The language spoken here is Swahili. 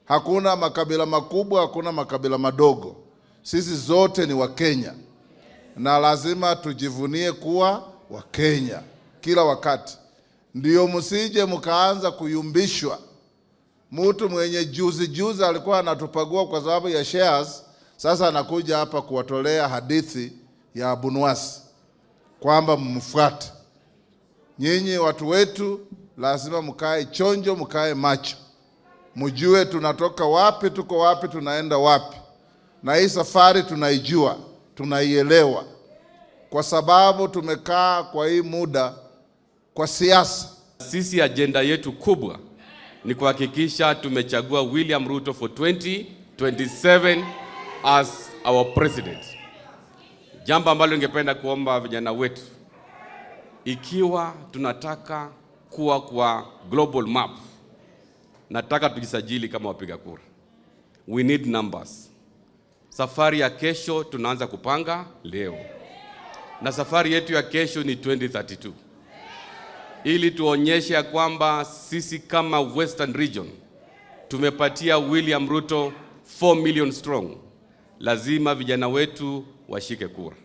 Hakuna makabila makubwa, hakuna makabila madogo. Sisi zote ni Wakenya. Na lazima tujivunie kuwa Wakenya kila wakati. Ndio msije mkaanza kuyumbishwa. Mtu mwenye juzi alikuwa anatupagua kwa sababu ya shares, sasa anakuja hapa kuwatolea hadithi ya Abunwasi kwamba mfuate. Nyinyi watu wetu lazima mkae chonjo, mkae macho. Mjue tunatoka wapi, tuko wapi, tunaenda wapi. Na hii safari tunaijua, tunaielewa. Kwa sababu tumekaa kwa hii muda kwa siasa. Sisi agenda yetu kubwa ni kuhakikisha tumechagua William Ruto for 2027 as our president. Jambo ambalo ningependa kuomba vijana wetu, ikiwa tunataka kuwa kwa global map, nataka tujisajili kama wapiga kura. We need numbers. Safari ya kesho tunaanza kupanga leo. Na safari yetu ya kesho ni 2032. Ili tuonyeshe kwamba sisi kama Western Region tumepatia William Ruto 4 million strong. Lazima vijana wetu washike kura.